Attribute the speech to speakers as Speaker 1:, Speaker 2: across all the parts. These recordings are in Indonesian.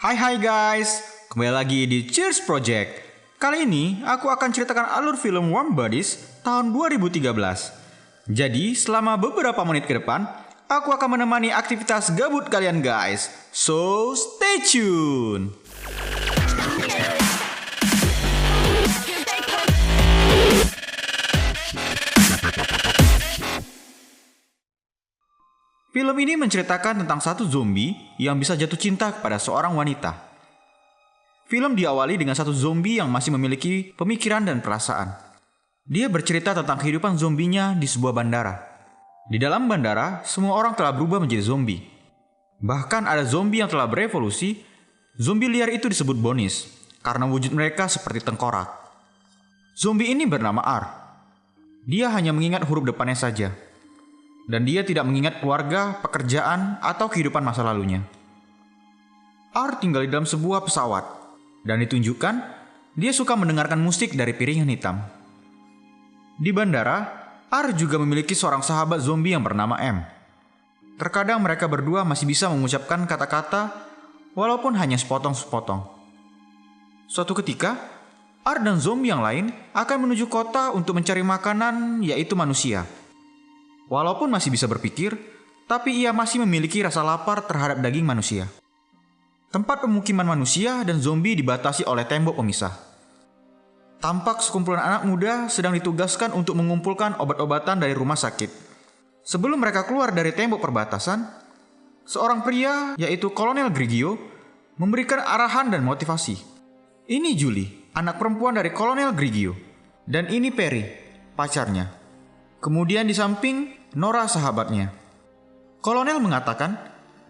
Speaker 1: Hai guys, kembali lagi di Cheers Project. Kali ini aku akan ceritakan alur film Warm Bodies tahun 2013. Jadi selama beberapa menit ke depan, aku akan menemani aktivitas gabut kalian guys. So stay tune. Film ini menceritakan tentang satu zombie yang bisa jatuh cinta kepada seorang wanita. Film diawali dengan satu zombie yang masih memiliki pemikiran dan perasaan. Dia bercerita tentang kehidupan zombinya di sebuah bandara. Di dalam bandara, semua orang telah berubah menjadi zombie. Bahkan ada zombie yang telah berevolusi. Zombie liar itu disebut bonis karena wujud mereka seperti tengkorak. Zombie ini bernama R. Dia hanya mengingat huruf depannya saja. Dan dia tidak mengingat keluarga, pekerjaan, atau kehidupan masa lalunya. R tinggal di dalam sebuah pesawat, dan ditunjukkan dia suka mendengarkan musik dari piringan hitam. Di bandara, R juga memiliki seorang sahabat zombie yang bernama M. Terkadang mereka berdua masih bisa mengucapkan kata-kata, walaupun hanya sepotong-sepotong. Suatu ketika, R dan zombie yang lain akan menuju kota untuk mencari makanan, yaitu manusia. Walaupun masih bisa berpikir, tapi ia masih memiliki rasa lapar terhadap daging manusia. Tempat pemukiman manusia dan zombie dibatasi oleh tembok pemisah. Tampak sekumpulan anak muda sedang ditugaskan untuk mengumpulkan obat-obatan dari rumah sakit. Sebelum mereka keluar dari tembok perbatasan, seorang pria, yaitu Kolonel Grigio, memberikan arahan dan motivasi. Ini Julie, anak perempuan dari Kolonel Grigio, dan ini Perry, pacarnya. Kemudian di samping, Nora sahabatnya. Kolonel mengatakan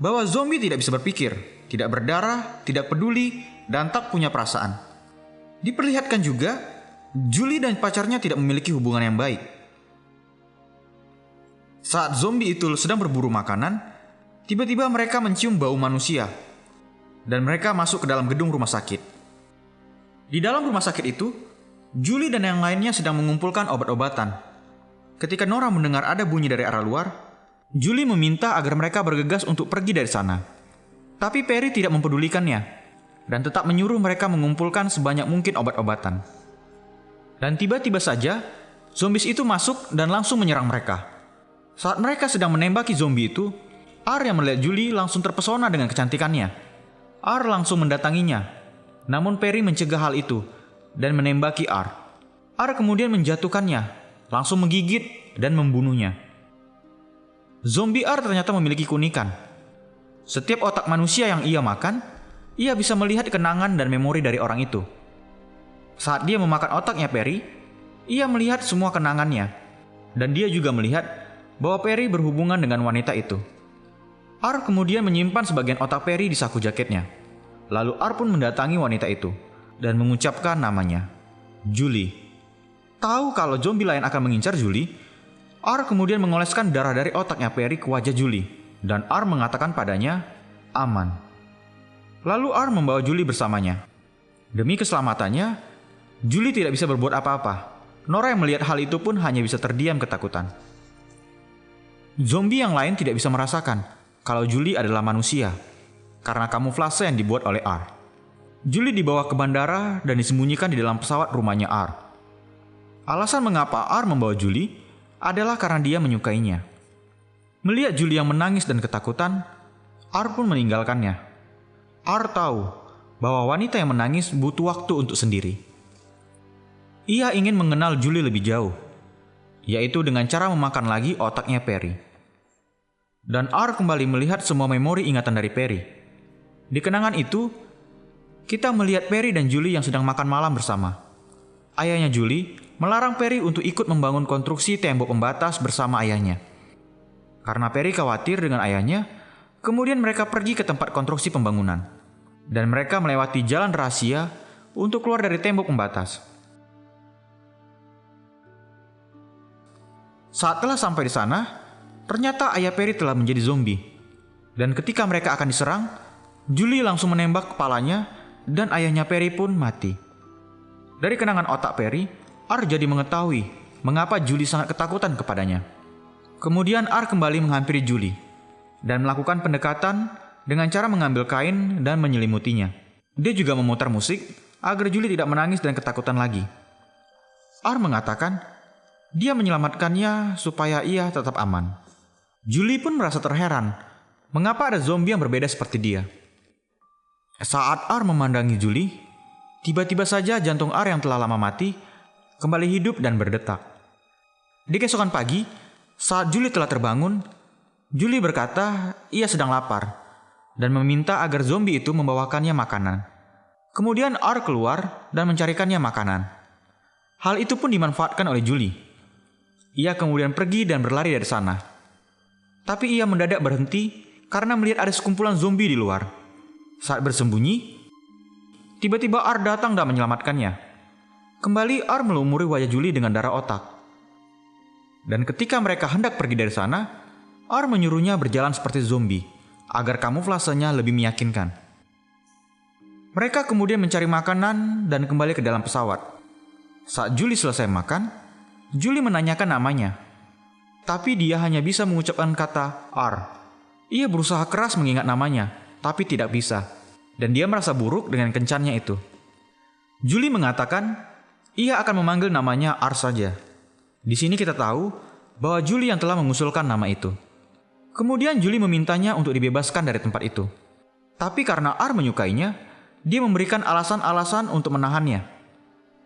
Speaker 1: bahwa zombie tidak bisa berpikir, tidak berdarah, tidak peduli, dan tak punya perasaan. Diperlihatkan juga, Julie dan pacarnya tidak memiliki hubungan yang baik. Saat zombie itu sedang berburu makanan, tiba-tiba mereka mencium bau manusia, dan mereka masuk ke dalam gedung rumah sakit. Di dalam rumah sakit itu, Julie dan yang lainnya sedang mengumpulkan obat-obatan. Ketika Nora mendengar ada bunyi dari arah luar, Julie meminta agar mereka bergegas untuk pergi dari sana. Tapi Perry tidak mempedulikannya, dan tetap menyuruh mereka mengumpulkan sebanyak mungkin obat-obatan. Dan tiba-tiba saja, zombies itu masuk dan langsung menyerang mereka. Saat mereka sedang menembaki zombie itu, R yang melihat Julie langsung terpesona dengan kecantikannya. R langsung mendatanginya, namun Perry mencegah hal itu dan menembaki R. R kemudian menjatuhkannya, langsung menggigit dan membunuhnya. Zombie R ternyata memiliki keunikan. Setiap otak manusia yang ia makan, ia bisa melihat kenangan dan memori dari orang itu. Saat dia memakan otaknya Perry, ia melihat semua kenangannya. Dan dia juga melihat bahwa Perry berhubungan dengan wanita itu. R kemudian menyimpan sebagian otak Perry di saku jaketnya. Lalu R pun mendatangi wanita itu dan mengucapkan namanya, Julie. Tahu kalau zombie lain akan mengincar Julie, R kemudian mengoleskan darah dari otaknya Perry ke wajah Julie, dan R mengatakan padanya, aman. Lalu R membawa Julie bersamanya. Demi keselamatannya, Julie tidak bisa berbuat apa-apa. Nora yang melihat hal itu pun hanya bisa terdiam ketakutan. Zombie yang lain tidak bisa merasakan kalau Julie adalah manusia, karena kamuflase yang dibuat oleh R. Julie dibawa ke bandara dan disembunyikan di dalam pesawat rumahnya R. Alasan mengapa R membawa Julie adalah karena dia menyukainya. Melihat Julie yang menangis dan ketakutan, R pun meninggalkannya. R tahu bahwa wanita yang menangis butuh waktu untuk sendiri. Ia ingin mengenal Julie lebih jauh, yaitu dengan cara memakan lagi otaknya Perry. Dan R kembali melihat semua memori ingatan dari Perry. Di kenangan itu, kita melihat Perry dan Julie yang sedang makan malam bersama. Ayahnya Julie melarang Perry untuk ikut membangun konstruksi tembok pembatas bersama ayahnya. Karena Perry khawatir dengan ayahnya, kemudian mereka pergi ke tempat konstruksi pembangunan. Dan mereka melewati jalan rahasia untuk keluar dari tembok pembatas. Saat telah sampai di sana, ternyata ayah Perry telah menjadi zombie. Dan ketika mereka akan diserang, Julie langsung menembak kepalanya dan ayahnya Perry pun mati. Dari kenangan otak Perry, R jadi mengetahui mengapa Julie sangat ketakutan kepadanya. Kemudian R kembali menghampiri Julie dan melakukan pendekatan dengan cara mengambil kain dan menyelimutinya. Dia juga memutar musik agar Julie tidak menangis dan ketakutan lagi. R mengatakan dia menyelamatkannya supaya ia tetap aman. Julie pun merasa terheran, mengapa ada zombie yang berbeda seperti dia. Saat R memandangi Julie, tiba-tiba saja jantung R yang telah lama mati kembali hidup dan berdetak. Di keesokan pagi, saat Julie telah terbangun, Julie berkata ia sedang lapar dan meminta agar zombie itu membawakannya makanan. Kemudian R keluar dan mencarikannya makanan. Hal itu pun dimanfaatkan oleh Julie. Ia kemudian pergi dan berlari dari sana. Tapi ia mendadak berhenti karena melihat ada sekumpulan zombie di luar. Saat bersembunyi, tiba-tiba R datang dan menyelamatkannya. Kembali R melumuri wajah Julie dengan darah otak. Dan ketika mereka hendak pergi dari sana, R menyuruhnya berjalan seperti zombie agar kamuflasenya lebih meyakinkan. Mereka kemudian mencari makanan dan kembali ke dalam pesawat. Saat Julie selesai makan, Julie menanyakan namanya. Tapi dia hanya bisa mengucapkan kata R. Ia berusaha keras mengingat namanya, tapi tidak bisa. Dan dia merasa buruk dengan kencannya itu. Julie mengatakan ia akan memanggil namanya R saja. Di sini kita tahu bahwa Julie yang telah mengusulkan nama itu. Kemudian Julie memintanya untuk dibebaskan dari tempat itu. Tapi karena R menyukainya, dia memberikan alasan-alasan untuk menahannya.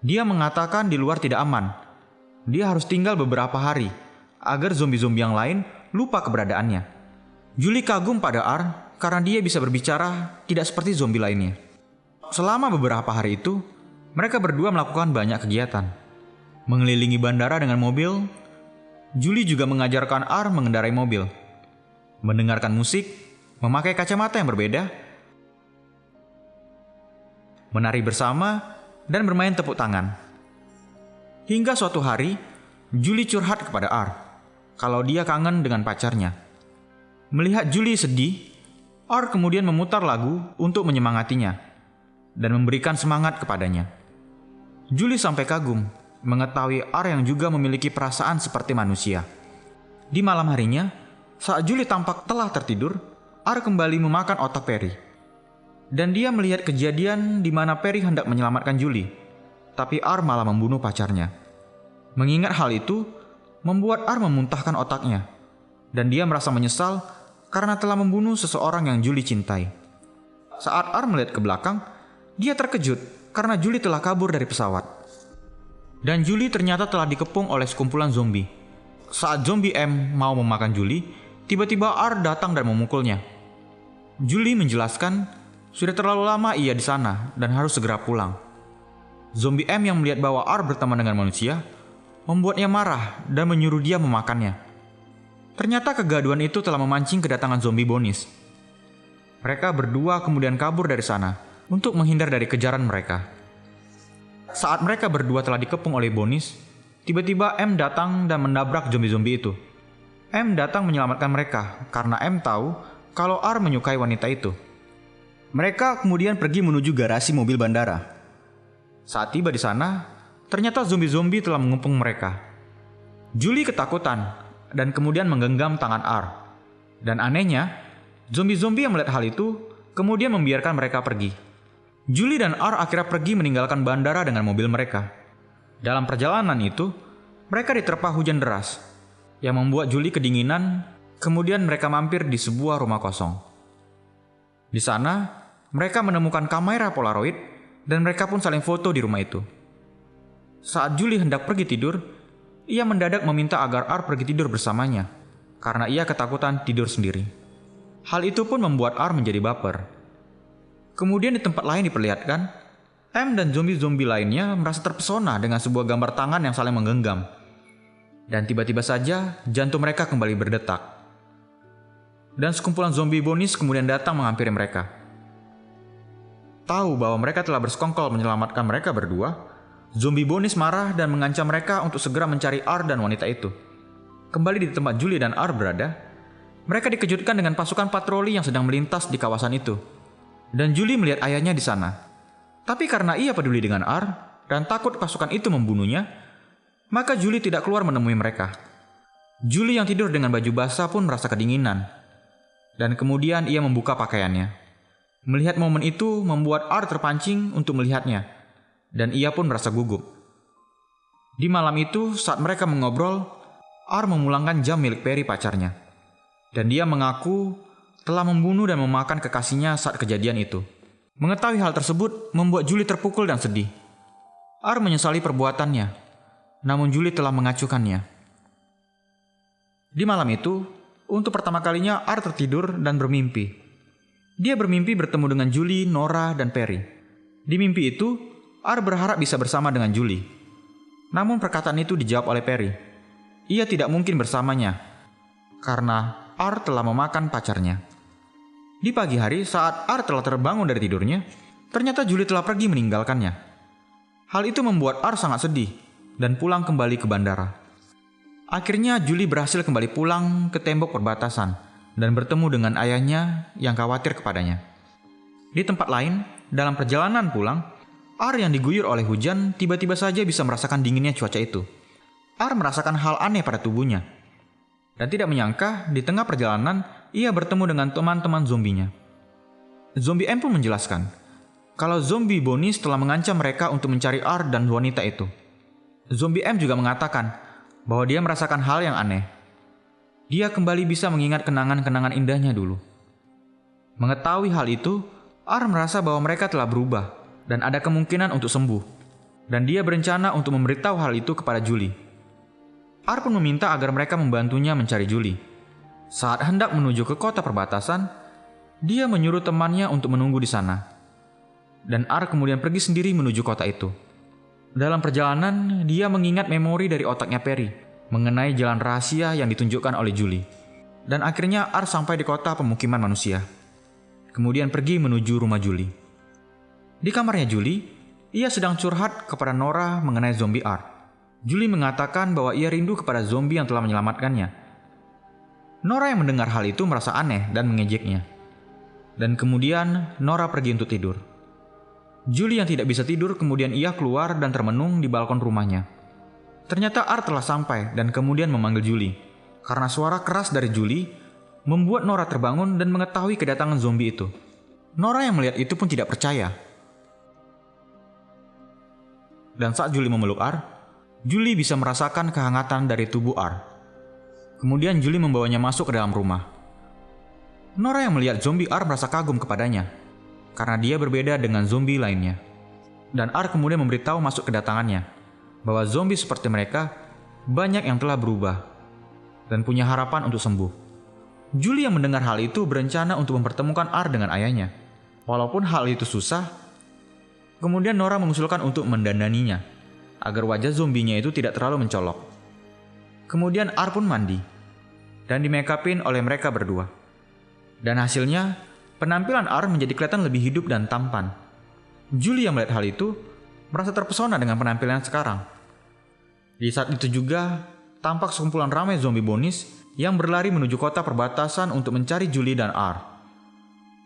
Speaker 1: Dia mengatakan di luar tidak aman. Dia harus tinggal beberapa hari agar zombie-zombie yang lain lupa keberadaannya. Julie kagum pada R karena dia bisa berbicara tidak seperti zombie lainnya. Selama beberapa hari itu, mereka berdua melakukan banyak kegiatan. Mengelilingi bandara dengan mobil, Julie juga mengajarkan R mengendarai mobil, mendengarkan musik, memakai kacamata yang berbeda, menari bersama, dan bermain tepuk tangan. Hingga suatu hari, Julie curhat kepada R kalau dia kangen dengan pacarnya. Melihat Julie sedih, R kemudian memutar lagu untuk menyemangatinya dan memberikan semangat kepadanya. Julie sampai kagum mengetahui R yang juga memiliki perasaan seperti manusia. Di malam harinya, saat Julie tampak telah tertidur, R kembali memakan otak Perry. Dan dia melihat kejadian di mana Perry hendak menyelamatkan Julie, tapi R malah membunuh pacarnya. Mengingat hal itu, membuat R memuntahkan otaknya, dan dia merasa menyesal karena telah membunuh seseorang yang Julie cintai. Saat R melihat ke belakang, dia terkejut karena Julie telah kabur dari pesawat. Dan Julie ternyata telah dikepung oleh sekumpulan zombie. Saat zombie M mau memakan Julie, tiba-tiba R datang dan memukulnya. Julie menjelaskan sudah terlalu lama ia di sana dan harus segera pulang. Zombie M yang melihat bahwa R berteman dengan manusia membuatnya marah dan menyuruh dia memakannya. Ternyata kegaduhan itu telah memancing kedatangan zombie Bonis. Mereka berdua kemudian kabur dari sana untuk menghindar dari kejaran mereka. Saat mereka berdua telah dikepung oleh Bonis, tiba-tiba M datang dan menabrak zombie-zombie itu. M datang menyelamatkan mereka karena M tahu kalau R menyukai wanita itu. Mereka kemudian pergi menuju garasi mobil bandara. Saat tiba di sana, ternyata zombie-zombie telah mengepung mereka. Julie ketakutan dan kemudian menggenggam tangan R. Dan anehnya, zombie-zombie yang melihat hal itu kemudian membiarkan mereka pergi. Julie dan R akhirnya pergi meninggalkan bandara dengan mobil mereka. Dalam perjalanan itu, mereka diterpa hujan deras yang membuat Julie kedinginan. Kemudian mereka mampir di sebuah rumah kosong. Di sana, mereka menemukan kamera Polaroid dan mereka pun saling foto di rumah itu. Saat Julie hendak pergi tidur, ia mendadak meminta agar R pergi tidur bersamanya karena ia ketakutan tidur sendiri. Hal itu pun membuat R menjadi baper. Kemudian di tempat lain diperlihatkan, M dan zombie-zombie lainnya merasa terpesona dengan sebuah gambar tangan yang saling menggenggam. Dan tiba-tiba saja jantung mereka kembali berdetak. Dan sekumpulan zombie Bonis kemudian datang menghampiri mereka. Tahu bahwa mereka telah bersekongkol menyelamatkan mereka berdua, zombie Bonis marah dan mengancam mereka untuk segera mencari R dan wanita itu. Kembali di tempat Julie dan R berada, mereka dikejutkan dengan pasukan patroli yang sedang melintas di kawasan itu. Dan Julie melihat ayahnya di sana. Tapi karena ia peduli dengan R dan takut pasukan itu membunuhnya, maka Julie tidak keluar menemui mereka. Julie yang tidur dengan baju basah pun merasa kedinginan. Dan kemudian ia membuka pakaiannya. Melihat momen itu membuat R terpancing untuk melihatnya, dan ia pun merasa gugup. Di malam itu, saat mereka mengobrol, R memulangkan jam milik Perry pacarnya. Dan dia mengaku telah membunuh dan memakan kekasihnya saat kejadian itu. Mengetahui hal tersebut membuat Julie terpukul dan sedih. R menyesali perbuatannya, namun Julie telah mengacuhkannya. Di malam itu, untuk pertama kalinya R tertidur dan bermimpi. Dia bermimpi bertemu dengan Julie, Nora, dan Perry. Di mimpi itu, R berharap bisa bersama dengan Julie. Namun perkataan itu dijawab oleh Perry. Ia tidak mungkin bersamanya, karena R telah memakan pacarnya. Di pagi hari, saat R telah terbangun dari tidurnya, ternyata Julie telah pergi meninggalkannya. Hal itu membuat R sangat sedih, dan pulang kembali ke bandara. Akhirnya Julie berhasil kembali pulang ke tembok perbatasan dan bertemu dengan ayahnya yang khawatir kepadanya. Di tempat lain, dalam perjalanan pulang, R yang diguyur oleh hujan tiba-tiba saja bisa merasakan dinginnya cuaca itu. R merasakan hal aneh pada tubuhnya. Dan tidak menyangka, di tengah perjalanan, ia bertemu dengan teman-teman zombinya. Zombie M pun menjelaskan, kalau zombie Bonis telah mengancam mereka untuk mencari R dan wanita itu. Zombie M juga mengatakan bahwa dia merasakan hal yang aneh. Dia kembali bisa mengingat kenangan-kenangan indahnya dulu. Mengetahui hal itu, R merasa bahwa mereka telah berubah dan ada kemungkinan untuk sembuh. Dan dia berencana untuk memberitahu hal itu kepada Julie. R pun meminta agar mereka membantunya mencari Julie. Saat hendak menuju ke kota perbatasan, dia menyuruh temannya untuk menunggu di sana. Dan R kemudian pergi sendiri menuju kota itu. Dalam perjalanan, dia mengingat memori dari otaknya Perry mengenai jalan rahasia yang ditunjukkan oleh Julie. Dan akhirnya R sampai di kota pemukiman manusia. Kemudian pergi menuju rumah Julie. Di kamarnya Julie, ia sedang curhat kepada Nora mengenai zombie R. Julie mengatakan bahwa ia rindu kepada zombie yang telah menyelamatkannya. Nora yang mendengar hal itu merasa aneh dan mengejeknya. Dan kemudian Nora pergi untuk tidur. Julie yang tidak bisa tidur kemudian ia keluar dan termenung di balkon rumahnya. Ternyata R telah sampai dan kemudian memanggil Julie. Karena suara keras dari Julie membuat Nora terbangun dan mengetahui kedatangan zombie itu. Nora yang melihat itu pun tidak percaya. Dan saat Julie memeluk R, Julie bisa merasakan kehangatan dari tubuh R. Kemudian Julie membawanya masuk ke dalam rumah. Nora yang melihat zombie R merasa kagum kepadanya, karena dia berbeda dengan zombie lainnya. Dan R kemudian memberitahu masuk kedatangannya, bahwa zombie seperti mereka banyak yang telah berubah, dan punya harapan untuk sembuh. Julie yang mendengar hal itu berencana untuk mempertemukan R dengan ayahnya. Walaupun hal itu susah, kemudian Nora mengusulkan untuk mendandaninya, agar wajah zombinya itu tidak terlalu mencolok. Kemudian R pun mandi, dan di make upin oleh mereka berdua. Dan hasilnya, penampilan R menjadi kelihatan lebih hidup dan tampan. Julie yang melihat hal itu merasa terpesona dengan penampilan sekarang. Di saat itu juga, tampak sekumpulan ramai zombie Bonis yang berlari menuju kota perbatasan untuk mencari Julie dan R.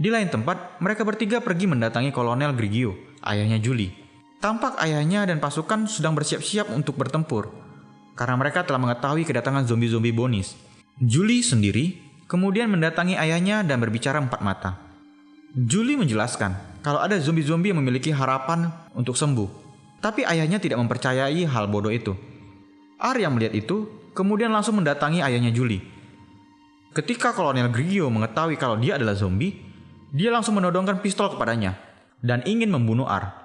Speaker 1: Di lain tempat, mereka bertiga pergi mendatangi Kolonel Grigio, ayahnya Julie. Tampak ayahnya dan pasukan sedang bersiap-siap untuk bertempur, karena mereka telah mengetahui kedatangan zombie-zombie Bonis. Julie sendiri kemudian mendatangi ayahnya dan berbicara empat mata. Julie menjelaskan kalau ada zombie-zombie yang memiliki harapan untuk sembuh, tapi ayahnya tidak mempercayai hal bodoh itu. R yang melihat itu kemudian langsung mendatangi ayahnya Julie. Ketika Kolonel Grigio mengetahui kalau dia adalah zombie, dia langsung menodongkan pistol kepadanya dan ingin membunuh R.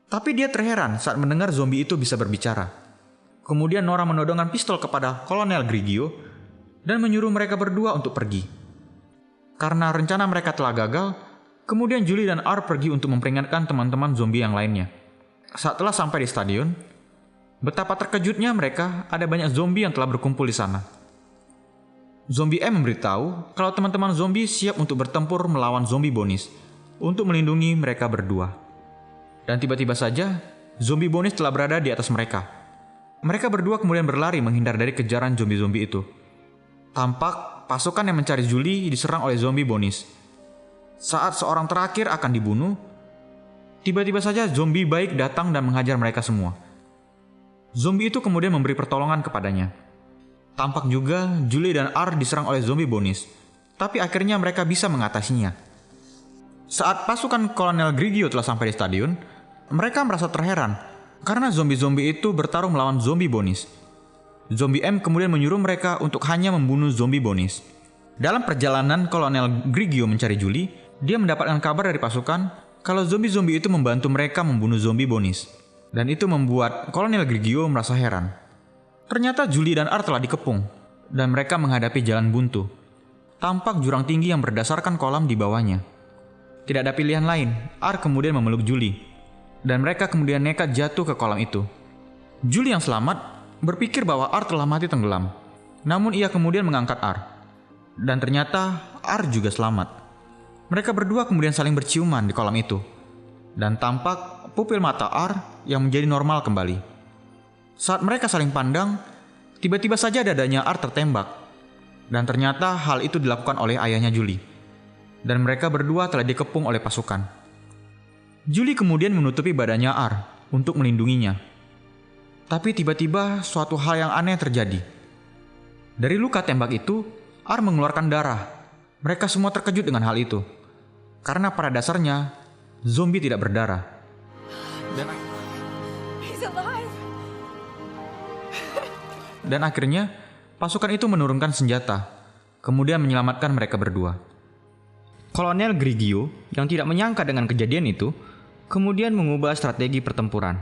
Speaker 1: Tapi dia terheran saat mendengar zombie itu bisa berbicara. Kemudian Nora menodongkan pistol kepada Kolonel Grigio dan menyuruh mereka berdua untuk pergi. Karena rencana mereka telah gagal, kemudian Julie dan R pergi untuk memperingatkan teman-teman zombie yang lainnya. Saat telah sampai di stadion, betapa terkejutnya mereka ada banyak zombie yang telah berkumpul di sana. Zombie M memberitahu kalau teman-teman zombie siap untuk bertempur melawan zombie Bonis untuk melindungi mereka berdua. Dan tiba-tiba saja, zombie Bonis telah berada di atas mereka. Mereka berdua kemudian berlari menghindar dari kejaran zombie-zombie itu. Tampak pasukan yang mencari Julie diserang oleh zombie Bonis. Saat seorang terakhir akan dibunuh, tiba-tiba saja zombie baik datang dan menghajar mereka semua. Zombie itu kemudian memberi pertolongan kepadanya. Tampak juga Julie dan R diserang oleh zombie Bonis. tapi akhirnya mereka bisa mengatasinya. Saat pasukan Kolonel Grigio telah sampai di stadion, mereka merasa terheran karena zombie-zombie itu bertarung melawan zombie Bonis. Zombie M kemudian menyuruh mereka untuk hanya membunuh zombie Bonis. Dalam perjalanan Kolonel Grigio mencari Julie, dia mendapatkan kabar dari pasukan kalau zombie-zombie itu membantu mereka membunuh zombie Bonis. Dan itu membuat Kolonel Grigio merasa heran. Ternyata Julie dan R telah dikepung, dan mereka menghadapi jalan buntu. Tampak jurang tinggi yang berdasarkan kolam di bawahnya. Tidak ada pilihan lain, R kemudian memeluk Julie. Dan mereka kemudian nekat jatuh ke kolam itu. Julie yang selamat berpikir bahwa R telah mati tenggelam. Namun ia kemudian mengangkat R. Dan ternyata R juga selamat. Mereka berdua kemudian saling berciuman di kolam itu. Dan tampak pupil mata R yang menjadi normal kembali. Saat mereka saling pandang, tiba-tiba saja dadanya R tertembak. Dan ternyata hal itu dilakukan oleh ayahnya Julie. Dan mereka berdua telah dikepung oleh pasukan. Julie kemudian menutupi badannya R untuk melindunginya. Tapi tiba-tiba suatu hal yang aneh terjadi. Dari luka tembak itu, R mengeluarkan darah. Mereka semua terkejut dengan hal itu. Karena pada dasarnya, zombie tidak berdarah. Dan akhirnya, pasukan itu menurunkan senjata, kemudian menyelamatkan mereka berdua. Kolonel Grigio yang tidak menyangka dengan kejadian itu, kemudian mengubah strategi pertempuran.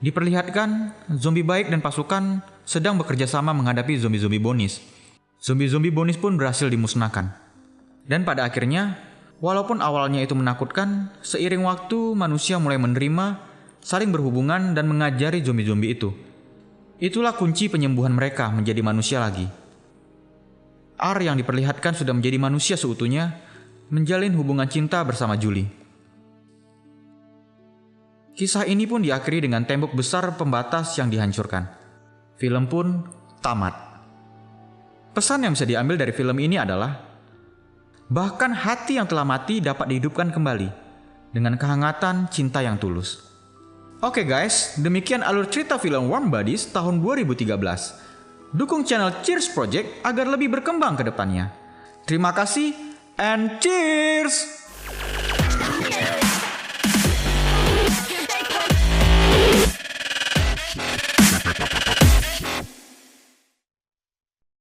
Speaker 1: Diperlihatkan, zombie baik dan pasukan sedang bekerja sama menghadapi zombie-zombie Bonis. Zombie-zombie Bonis pun berhasil dimusnahkan. Dan pada akhirnya, walaupun awalnya itu menakutkan, seiring waktu manusia mulai menerima, saling berhubungan dan mengajari zombie-zombie itu. Itulah kunci penyembuhan mereka menjadi manusia lagi. R yang diperlihatkan sudah menjadi manusia seutuhnya, menjalin hubungan cinta bersama Julie. Kisah ini pun diakhiri dengan tembok besar pembatas yang dihancurkan. Film pun tamat. Pesan yang bisa diambil dari film ini adalah, bahkan hati yang telah mati dapat dihidupkan kembali dengan kehangatan cinta yang tulus. Oke guys, demikian alur cerita film Warm Bodies tahun 2013. Dukung channel Cheers Project agar lebih berkembang ke depannya. Terima kasih and cheers!